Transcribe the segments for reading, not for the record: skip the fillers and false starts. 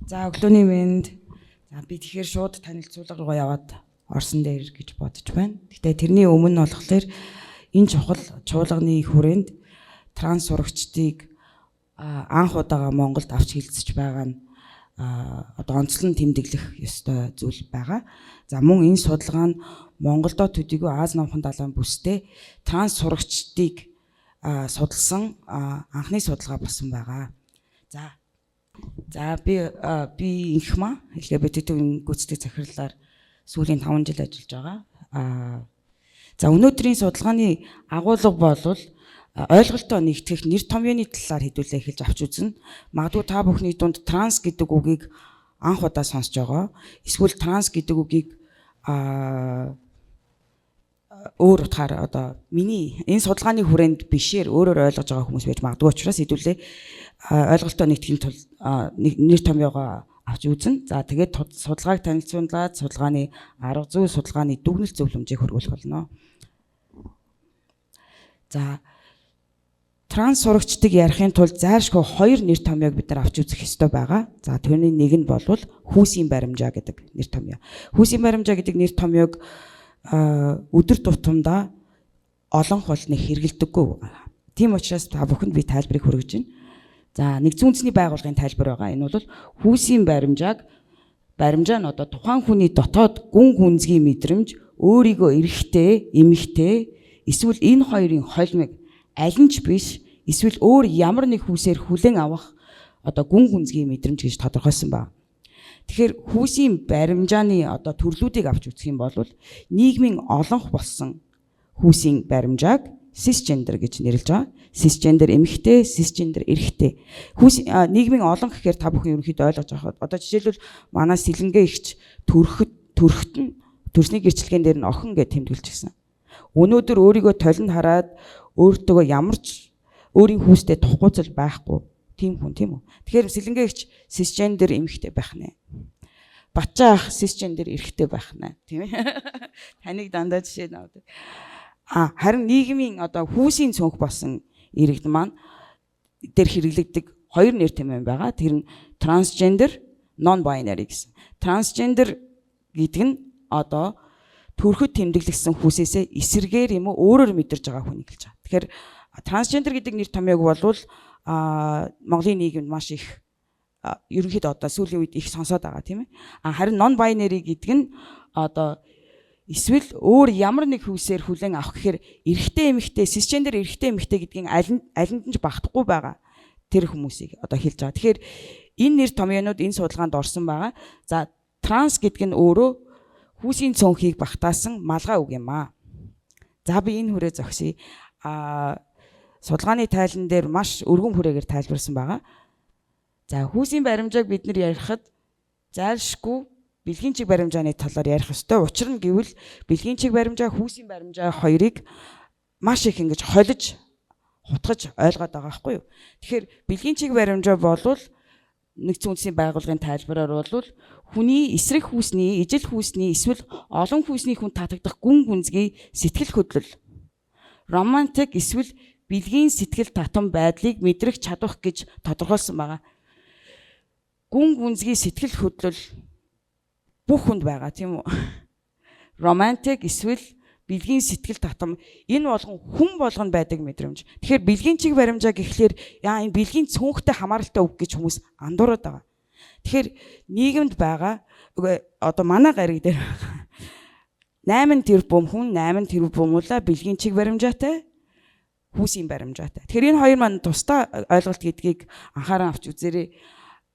За өглөөний мэнд. За би тэгэхээр шууд танилцуулга руу яваад орсон дээр гэж бодож байна. Гэхдээ тэрний өмнө болохоор энэ чухал чуулганы хүрээнд транс сурагчдыг анх удаага Монголд авч хилцэж байгаа нь одоо онцлон тэмдэглэх ёстой зүйл байгаа. За мөн энэ судалгаа нь Монголдо төдийгүй Аз намхан далайн бүстэй транс сурагчдыг судалсан анхны судалгаа болсон байгаа. За би инхмаа LGBT гүйцэтгэх захирлаар сүүлийн 5 жил ажиллаж байгаа. За өнөөдрийн судалгааны агуулга бол ойлголтоо нэгтгэх нэр томьёоны талаар хэдүүлээ эхэлж авч үзнэ. Магадгүй та бүхний дунд транс гэдэг үгийг анх удаа сонсож байгаа. Эсвэл транс гэдэг үгийг өөр утгаар одоо миний энэ судалгааны хүрээнд бишээр өөрөөр ойлгож байгаа хүмүүс байж магадгүй учраас хэдүүлээ ойлголтоо нэгтгэхийн тулд нэр томьёогоо авч үзнэ. За тэгээд судалгааг танилцуулаад судалгааны арга зүй, судалгааны дүгнэлт зөвлөмжийг хөрвүүлэх болно. За транс сурагчдыг ярихын тулд зайлшгүй 2 нэр томьёог бид нар авч үзэх ёстой байгаа. За тэрний нэг нь бол хүүсийн баримжаа гэдэг нэр томьёо. Хүүсийн баримжаа гэдэг нэр томьёог өдөр тутамдаа олон холны хэрэгэлдэггүй. Тийм учраас та бүхэнд би тайлбарыг хүргэж байна. За нэгдсэн үндэсний байгууллагын тайлбар байгаа. Энэ бол хүүсийн баримжаа нь одоо тухайн хүний дотоод гүн гүнзгий мэдрэмж, өөрийгөө эрэгтэй, эмэгтэй, эсвэл энэ хоёрын холимыг аль нь ч биш, эсвэл өөр ямар нэг хүүсээр хүлээн авах одоо гүн гүнзгий мэдрэмж гэж тодорхойлсон байна. Тэгэхээр хүүсийн баримжааны одоо төрлүүдийг авч үзэх юм бол нийгмийн олонх болсон хүүсийн баримжааг сисгендер гэж нэрлэж байгаа. Сисгендер эмэгтэй, сисгендер эрэгтэй. Нийгмийн олонх гэхээр та бүхэн ерөнхийдөө ойлгож байгаа. Одоо жишээлбэл манай сэлэнгээ ихч төрөхт нь төрсний гэрчлэгэн дээр нь охин гэж тэмдэглэж гисэн. Өнөөдөр өөрийгөө толинд хараад өөртөө ямар ч өөрийн хүүстэй тухгуйцал байхгүй тийм хүн тийм үү. Тэгэхээр сэлэнгээ ихч сисгендер эмэгтэй байх нэ. Батчаа ах сисгендер эрэгтэй байх нэ. Тийм ээ. Таныг дандаа жишээ навдаг. Харин нийгмийн одоо хүүсийн цонх болсон иргэд маань дээр хэрэглэгдэг 2 нэр томьёо байгаа. Тэр нь трансгендер, non binary гэсэн. Трансгендер гэдэг нь одоо төрөхөд тэмдэглэсэн хүүсээсээ эсэргээр юм уу өөрөөр мэдэрж байгаа хүнийг хэлж байгаа. Тэгэхээр трансгендер гэдэг нэр томьёог бол Монголын нийгэмд маш их ерөнхийдөө одоо сүүлийн үед их сонсоод байгаа тийм ээ. Харин non binary гэдэг нь одоо эсвэл өөр ямар нэг хүүсээр хүлээн авах гэхээр эрэгтэй эмэгтэй, сисгендер эрэгтэй эмэгтэй гэдгийг алинд нь ч багтахгүй байгаа тэр хүмүүсийг одоо хэлж байгаа. Тэгэхээр энэ нэр томьёонууд энэ судалгаанд орсон байгаа. За транс гэдэг нь өөрөө хүүсийн цонхыг багтаасан малгай үг юм аа. За би энэ хүрээ зогсъё. Судалгааны тайлан дээр маш өргөн хүрээгээр тайлбарсан байгаа. За хүүсийн баримжааг бид нар ярихад зайлшгүй бэлгийн чиг баримжааны талаар ярих ёстой. Учир нь гэвэл бэлгийн чиг баримжаа, хүүсийн баримжаа хоёрыг маш их ингэж холиж, хутгаж ойлгоод байгаа байхгүй юу? Тэгэхээр бэлгийн чиг баримжаа болвол нэгдсэн үндэсний байгууллагын тайлбараар бол хүний эсрэг хүүсний, ижил хүүсний эсвэл олон хүүсний хүн татагдах гүн гүнзгий сэтгэл хөдлөл, романтик эсвэл бэлгийн сэтгэл татам байдлыг мэдрэх чадвах гэж тодорхойлсон байгаа. Гүн гүнзгий сэтгэл хөдлөл бүх хүнд байгаа тийм үү? Романтик эсвэл бэлгийн сэтгэл татам энэ болгон хүн болгонд байдаг мэдрэмж. Тэгэхээр бэлгийн чиг баримжаа гэхлээр энэ бэлгийн цөөнхтэй хамааралтай үг гэж хүмүүс андуураад байгаа. Тэгэхээр нийгэмд байгаа одоо манай гариг дээр 8 тэрбум хүн 8 тэрбумуула бэлгийн чиг баримжаатай, хүүсийн баримжаатай. Тэгэхээр энэ хоёр маань тусдаа ойлголт гэдгийг анхааран авч үзээрэй.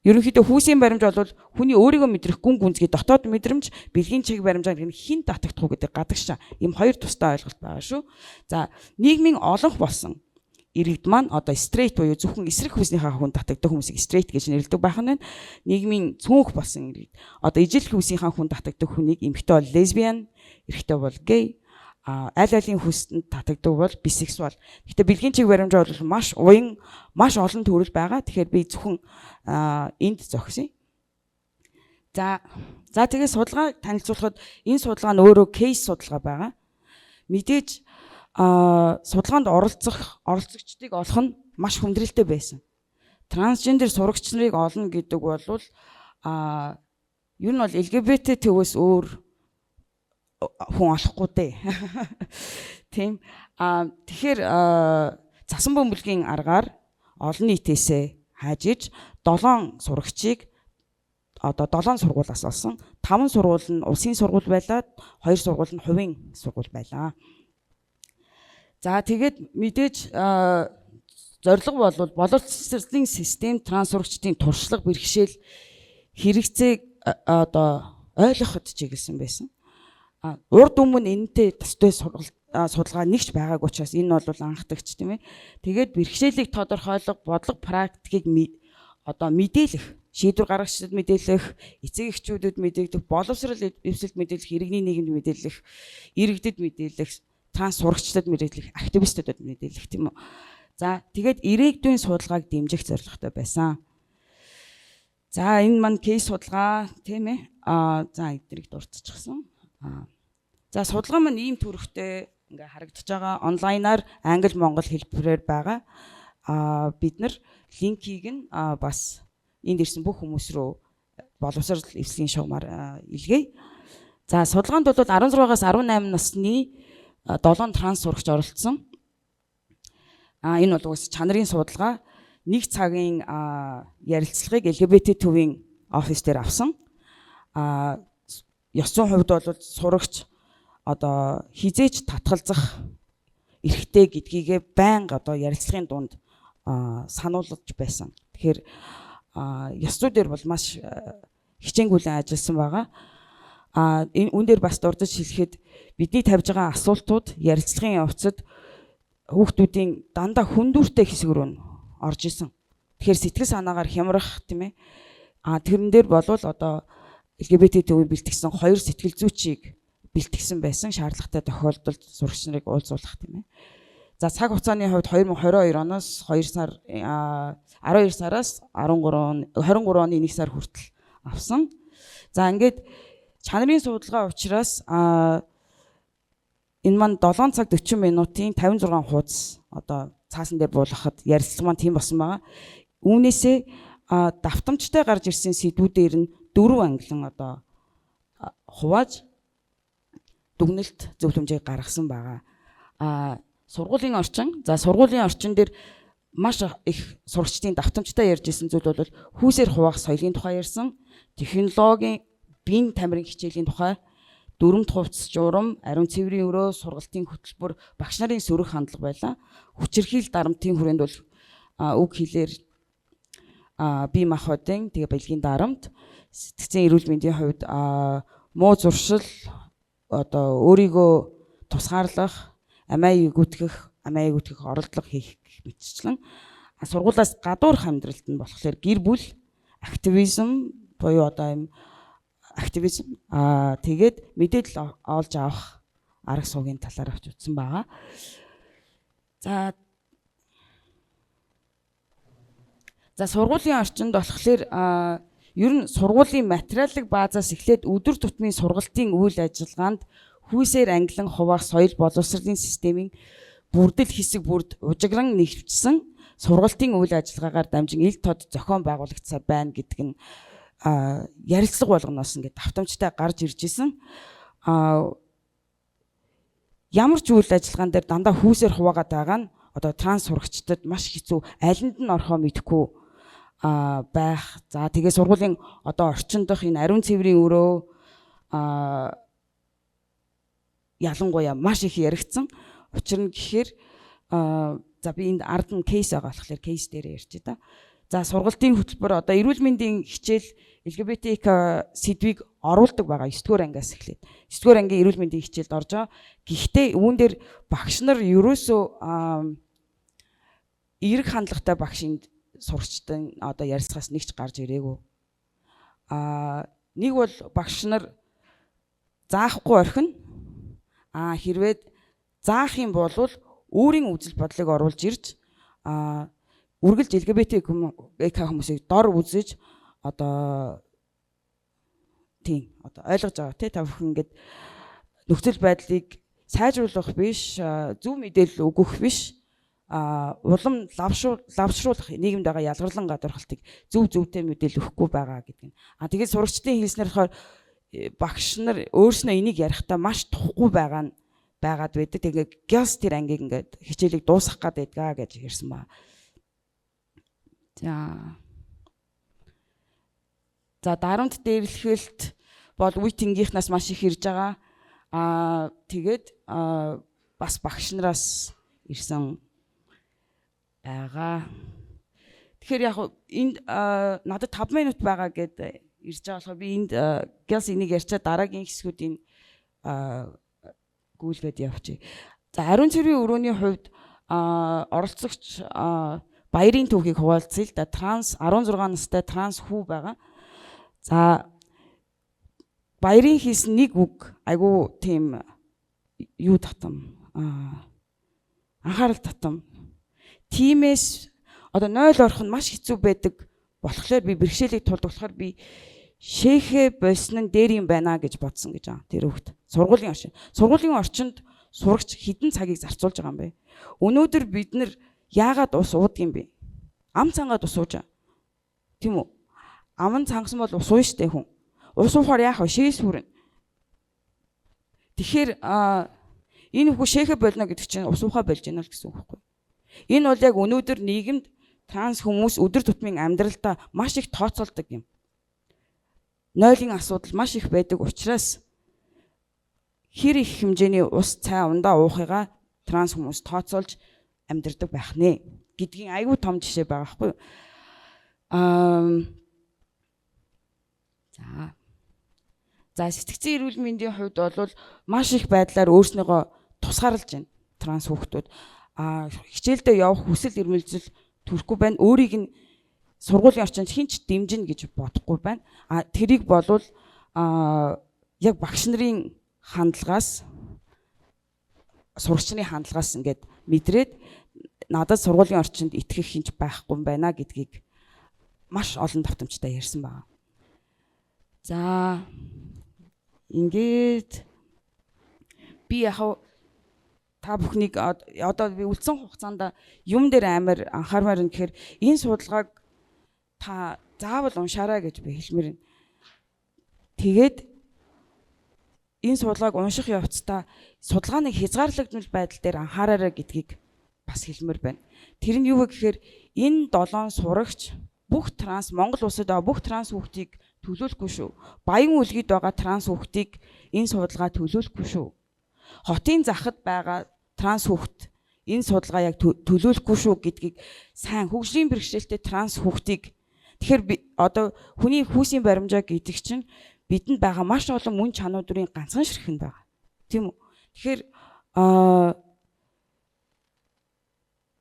Ерөнхийдөө хүүсийн баримж бол хүний өөрийгөө мэдрэх гүн гүнзгий дотоод мэдрэмж, бэлгийн чиг баримжаа гэдэг нь хин татагдах уу гэдэг гадагшаа ийм хоёр тусдаа ойлголт байгаа шүү. За нийгмийн олонх болсон иргэд маань одоо стрейт буюу зөвхөн эсрэг хүүснийхээ хүн татагдах хүмүүсийг стрейт гэж нэрлэдэг байх нь. Нийгмийн цөөнх болсон иргэд одоо ижил хүүснийхээ хүн татагдах хүнийг эмэгтэй бол лесбиан, эрэгтэй бол гей, аль алын хүсэнд татагддаг бол бисексуал. Гэхдээ бэлгийн чиг баримжаа бол маш уян, маш олон төрөл байгаа. Тэгэхээр би зөвхөн энд зогсъё. За тэгээ судалгаа танилцуулахад энэ судалгаа нь өөрөө кейс судалгаа байгаа. Мэдээж судалгаанд оролцогчдыг олох нь маш хүндрэлтэй байсан. Трансгендер сурагч нарыг олно гэдэг бол Ер нь бол LGBT төвөөс өөр хүн олохгүй дээ. Тийм. Тэгэхээр засан бөмбөлгийн аргаар олон нийтээсээ хааж иж 7 сурагчийг одоо 7 сургуулиас олсон. 5 сургууль нь улсын сургууль байлаа, 2 сургууль нь хувийн сургууль байлаа. За тэгээд мэдээж зорилго бол боловсролын систем транссурагчдын туршлага бэрхшээл хэрэгцээг одоо ойлгоход чиглэсэн байсан. Урд өмнө энэтэй төстэй судалгаа нэгч байгаагүй учраас энэ бол анхдагч тийм ээ. Тэгээд бэрхшээлийг тодорхойлох, бодлого практикийг одоо мэдээлэх, шийдвэр гаргагчдад мэдээлэх, эцэг эхчүүдэд мэдээлэх, боловсрол эвсэлд мэдээлэх, иргэний нийгэмд мэдээлэх, иргэдэд мэдээлэх, транс сурагчдад мэдээлэх, активистуудад мэдээлэх тийм үү. За тэгээд ирээдүйн судалгааг дэмжих зорилготой байсан. За энэ маань кейс судалгаа тийм ээ. За эднийг дурдчихсан. За судалгаа маань ийм төрхтэй ингээ харагдаж байгаа. Онлайнаар англи монгол хэлбэрээр байгаа. Бид нар линкийг нь бас энд ирсэн бүх хүмүүс рүү боловсрол эвслийн шугамар илгээе. За судалгаанд бол 16-аас 18 насны 7 транс сурагч оролцсон. Энэ бол үгүйс чанарын судалгаа. 1 цагийн ярилцлагыг LGBT төвийн офис дээр авсан. Ёс зүйн хувьд бол сурагч одоо хизээч татгалзах эрхтэй гэдгийгээ байнга одоо ярилцлагын дунд сануулж байсан. Тэгэхээр ёс зүй дээр бол маш хичээнгүйлэн ажилласан байгаа. Үүн дээр бас дурдж хэлэхэд бидний тавьж байгаа асуултууд ярилцлагын явцад хүүхдүүдийн дандаа хүндүүртэй хэсэг рүү орж исэн. Тэгэхээр сэтгэл санаагаар хямрах тийм ээ. Тэрэн дээр болвол одоо LGBT төвийн бэлтгэсэн 2 сэтгэл зүйчийг бэлтгэсэн байсан шаардлагатай тохиолдолд сурагч нарыг уулзуулах тийм ээ. За цаг хугацааны хувьд 2022 оноос 2 сар 12 сараас 23 оны 1 сар хүртэл авсан. За ингээд чанарын судалгаа учраас энэ маань 7 цаг 40 минутын 56 хуудас одоо цаасан дээр буулгахад ярилцлага маань тийм болсон байгаа. Үүнээсээ давтамжтай гарч ирсэн сэдвүүдээр нь 4 ангилан одоо хувааж дүгнэлт зөвлөмжийг гаргасан байгаа. Сургуулийн орчин, за сургуулийн орчин дээр маш их сурагчдын давтамжтай ярьж исэн зүйл бол хүүсээр хуваах соёлын тухай ярьсан, технологийн биеийн тамирын хичээлийн тухай, дөрөмт хувцас журам, ариун цэврийн өрөө, сургалтын хөтөлбөр, багш нарын сөрөг хандлага байлаа. Хүчирхийл дарамтын хүрээнд бол үг хэлээр бие махбодын тэгээ бэлгийн дарамт, сэтгцэн эрүүл мэндийн хувьд муу зуршил, одоо өөрийгөө тусгаарлах, амиа гүйтгэх оролдлого хийх мэтчлэн сургуулиас гадуурх амьдралд нь болохоор гэр бүл, активизм буюу одоо юм активизм тэгээд мэдээлэл олж авах арга суугийн талаар авч үзсэн байгаа. За сургуулийн орчинд болохоор ер нь сургуулийн материалын баазаас эхлээд өдөр тутмын сургалтын үйл ажиллагаанд хүүсээр ангилан хуваах соёл боловсролын системийн бүрдэл хэсэг бүрд ужигран нэгжсэн сургалтын үйл ажиллагаагаар дамжин ил тод зохион байгуулагдсаар байна гэдэг нь ярилцлага болгоноос ингээд давтамжтай гарч ирж исэн. Ямар ч үйл ажиллагаан дээр дандаа хүүсээр хуваагаад байгаа нь одоо транс сурагчдад маш хэцүү, алинд нь орхоо мэдэхгүй байх. За тэгээ сургуулийн одоо орчин дах энэ ариун цэврийн өрөө ялангуяа маш их яригдсан. Учир нь гэхээр за би энд ард нь кейс байгаа болохоор кейс дээр ярьж да. За сургалтын хөтөлбөр одоо эрүүл мэндийн хичээл LGBTQ сэдвийг оруулдаг байгаа 9 дугаар ангиас эхлээд. 9 дугаар ангийн эрүүл мэндийн хичээлд орж байгаа. Гэхдээ үүн дээр багш нар ерөөсөө эерэг хандлагатай багшийн сурагчдын одоо ярилцлагаас нэгч гарч ирээгүй. Нэг бол багш нар заахгүй орхино. Хэрвээ заах юм бол өөрийн үзэл бодлыг оруулж ирж үргэлж LGBT хүмүүсийг дор үзэж одоо тийм одоо ойлгож байгаа тий та бүхэн ингээд нөхцөл байдлыг сайжруулах биш зөв мэдээлэл өгөх биш улам лавшруулах нийгэмд байгаа ялгарлан гадуурхалтыг зөвтэй мэдээлэл өгөхгүй байгаа гэдэг нь. Тэгээд сурагчдын хэлснээр болохоор багш нар өөрснөө энийг ярихдаа маш тухгүй байгаад байдаг. Тэгээд гялс тэр ангийг ингээд хичээлийг дуусгах гээд байдгаа гэж ярьсан ба. За дарамт дээрлэхэлт бол үе тэнгийнхнаас маш их ирж байгаа. Тэгээд бас багш нараас ирсэн байгаа. Тэгэхээр яг энд надад 5 минут байгаа гэд ирж байгаа болохоор би энд гялс энийг ярьчаа дараагийн хэсгүүдийн гүйлгээд явчих. За ариун цэргийн өрөөний хувьд оролцогч баярын түүхийг хуваалцъя л да. Транс 16 настай транс хүү байгаа. За баярын хийсэн нэг үг айгу тийм юу татам анхаарал татам. Тимээс одоо 0 орох нь маш хэцүү байдаг болохоор би бэрхшээлийг тулдуулахаар би шейхэ болсон нь дээр юм байна гэж бодсон гэж байгаа. Тэр хүүхд сургуулийн орчинд сурагч хідэн цагийг зарцуулж байгаа юм бэ. Өнөөдөр бид нар яагаад ус уудаг юм бэ? Ам цангаад ус ууж байгаа. Тийм үү? Ам цангасан бол ус ууна штэ хүн. Ус уухаар яах вэ? Шээс хүрнэ. Тэгэхээр энэ хүү шейхэ болно гэдэг чинь ус уухаа болж байна л гэсэн үг байхгүй. Энэ бол яг өнөөдөр нийгэмд транс хүмүүс өдөр тутмын амьдралдаа маш их тооцоолдог юм. Нойлын асуудал маш их байдаг учраас хэр их хэмжээний ус цай ундаа уухыгаа транс хүмүүс тооцоолж амьдрдаг байх нэ гэдгийн айгүй том жишээ байгаа байхгүй. За сэтгцэн эрүүл мэндийн хувьд бол маш их байдлаар өөрснийгөө тусгаарлаж байна транс хүүхдүүд. Хичээлдээ явах хүсэл эрмэлзэл төрөхгүй байна. Өөрийг нь сургуулийн орчинд хинч дэмжинэ гэж бодохгүй байна. Тэрийг болвол яг багш нарын хандлагаас сурагчны хандлагаас ингээд мэдрээд надад сургуулийн орчинд итгэх хинч байхгүй юм байна гэдгийг маш олон давтамжтай ярьсан байна. За ингээд би яг та бүхнийг одоо би үлдсэн хугацаанд юм дээр амар анхаармаар юм гэхээр энэ судалгааг та заавал уншаарай гэж би хэлмээр байна. Тэгээд энэ судалгааг унших явцдаа судалгааны хязгаарлагдмал байдал дээр анхаараарай гэдгийг бас хэлмээр байна. Тэр нь юу вэ гэхээр энэ 7 сурагч бүх транс Монгол улсад байгаа бүх транс хүүхдийг төлөөлөхгүй шүү. Баян үлгийд байгаа транс хүүхдийг энэ судалгаа төлөөлөхгүй шүү. Хотын захад байгаа транс хүүхд энэ судалгаа яг төлөөлөхгүй шүү гэдгийг сайн хөгжлийн бэрхшээлтэй транс хүүхдийг тэгэхээр одоо хүний хүүсийн баримжаа гэдэг чинь бидэнд байгаа маш олон мөн чанаруудын ганцхан ширхэг байна. Тийм үү? Тэгэхээр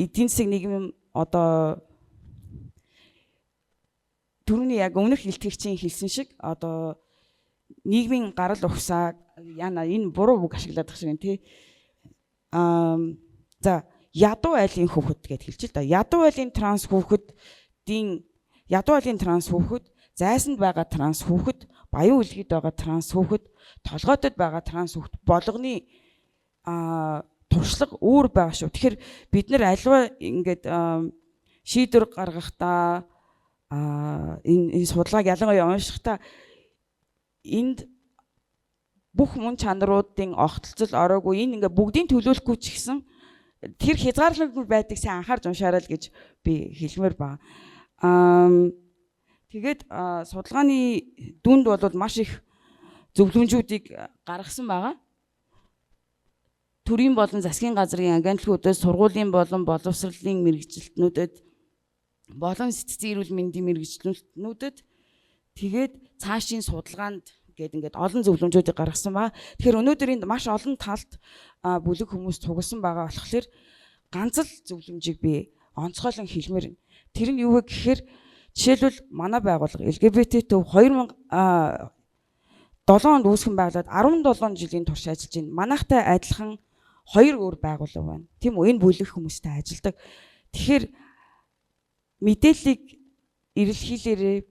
эдийн засаг нийгэм одоо түрүүний яг өмнөх хэлтгэгчийн хэлсэн шиг одоо нийгмийн гарал ухсаа яна энэ буруу үг ашиглаад байгаа шиг юм тий. За ядуу айлын хүүхэд гэж хэлчих л да. Ядуу айлын транс хүүхэдийн ядуу айлын транс хүүхэд, зайсанд байгаа транс хүүхэд, баян үлгийд байгаа транс хүүхэд, толгойтод байгаа транс хүүхэд болгоны туршлага өөр байгаа шүү. Тэгэхээр бид нар альва ингээд шийдвэр гаргахдаа энэ судалгааг ялангуяа уншихдаа энд бүх мөн чанаруудын огтлцол ороогүй энэ ингээ бүгдийн төлөөлөхгүй ч гэсэн тэр хязгаарлагдмал байдгийг сайн анхаарч уншаарай л гэж би хэлмээр байна. Тэгээд судалгааны дүнд бол маш их зөвлөмжүүдийг гаргасан байгаа. Төрийн болон засгийн газрын агентлагуудад сургуулийн болон боловсролын мэргэжилтнүүдэд болон сэтгцэн эрүүл мэндийн мэргэжилтнүүдэд тэгээд цаашийн судалгаанд ингээд олон зөвлөмжүүдийг гаргасан ба. Тэгэхээр өнөөдөр энд маш олон талд бүлэг хүмүүс цугласан байгаа болохоор ганц л зөвлөмжийг би онцгойлон хэлмээр. Тэр нь юу вэ гэхээр жишээлбэл манай байгууллага LGBT төв 2007 онд үүсгэн байгуулад 17 жилийн турш ажиллаж байна. Манайхтай адилхан 2 өөр байгууллага байна. Тийм үү? Энэ бүлэг хүмүүстэй ажилладаг. Тэгэхээр мэдээллийг эрэлхийлээрээ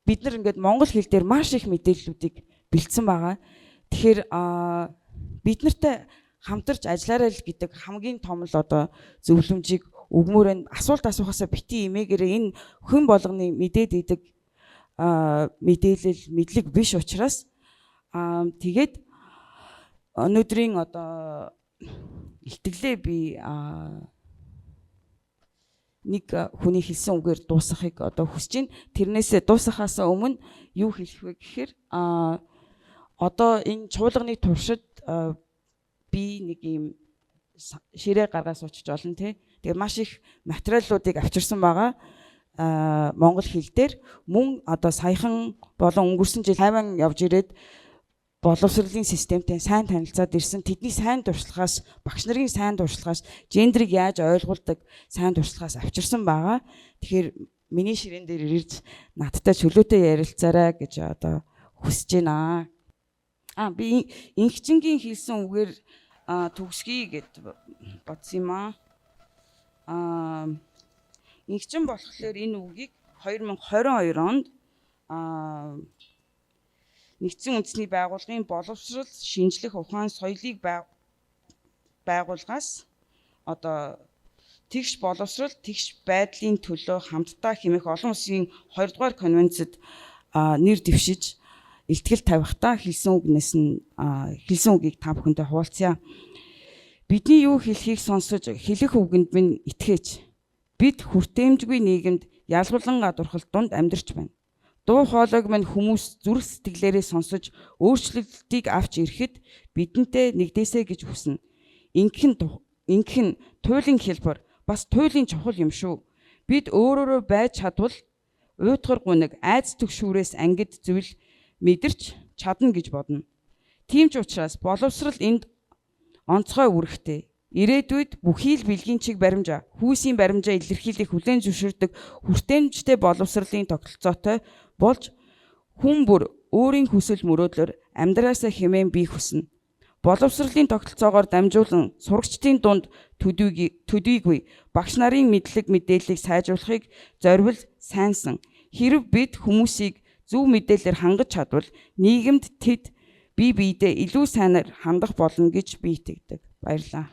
бид нар ингээд монгол хэл дээр маш их мэдээллүүдийг бэлдсэн байгаа. Тэгэхээр бид нартай хамтарч ажиллаарай л гэдэг хамгийн том л одоо зөвлөмжийг өгмөрөнд асуулт асуухаасаа бити имээгээрээ энэ хүн болгоны мэдээд идэг мэдээлэл мэдлэг биш учраас тэгээд өнөөдрийн одоо илтгэлээ би нэг хүний хэлсэн үгээр дуусгахыг одоо хүсэж байна. Тэрнээсээ дуусгахаас өмнө юу хэлэх вэ гэхээр одоо энэ чуулганы туршид би нэг юм ширээ гаргаж суучих жолно тий. Тэгээ маш их материалуудыг авчирсан байгаа. Монгол хэл дээр мөн одоо саяхан болон өнгөрсөн жил хайван явж ирээд боловсролын системтэй сайн танилцаад ирсэн. Тэдний сайн туршлагаас, багш нарын сайн туршлагаас, гендрийг яаж ойлгуулдаг сайн туршлагаас авчирсан байгаа. Тэгэхээр миний ширээн дээр ирж надтай чөлөөтэй ярилцаарай гэж одоо хүсэж байна. Би инхчингийн хэлсэн үгээр төгсгий гэд бодсон юм аа. Инхчин болохоор энэ үгийг 2022 онд Нэгдсэн үндэсний байгууллагын боловсрол шинжлэх ухаан соёлыг байгууллагаас одоо тэгш боловсрол тэгш байдлын төлөө хамтдаа хэмээх олон улсын 2 дугаар конвенцэд нэр дэвшиж илтгэл тавихтаа хэлсэн үгийг та бүхэндээ хуваалцъя. Бидний юу хэлхийг сонсож хэлэх үгэнд минь итгэж бид хүртээмжгүй нийгэмд ялгуулан гадуурхалт дунд амьдарч байна. Дуу хоолойг минь хүмүүс зүрх сэтгэлээрээ сонсож өөрчлөлтийг авч ирэхэд бидэнтэй нэгдээсэй гэж хүснэ. Ингэх нь туйлын хэлбэр бас туйлын чухал юм шүү. Бид өөрөөрөө байж чадвал уйтгар гуниг айц төгшүүрээс ангид зүйл мэдэрч чадна гэж бодно. Тийм ч учраас боловсрал энд онцгой үүрэгтэй. Ирээдүйд бүхий л бэлгийн чиг баримжаа, хүйсийн баримжаа илэрхийлэх хүлээн зөвшөөрдөг хүртээмжтэй боловсролын тогтолцоотой болж хүн бүр өөрийн хүсэл мөрөөдлөөр амьдраасаа хэмээн бий хүснэ. Боловсролын тогтолцоогоор дамжуулан сурагчдын дунд төдийгүй багш нарын мэдлэг мэдээллийг сайжруулахыг зориул сайнсан. Хэрэв бид хүмүүсийг зөв мэдээлэлээр хангаж чадвал нийгэмд тэд бие биедээ илүү сайнаар хандах болно гэж би итгэдэг. Баярлалаа.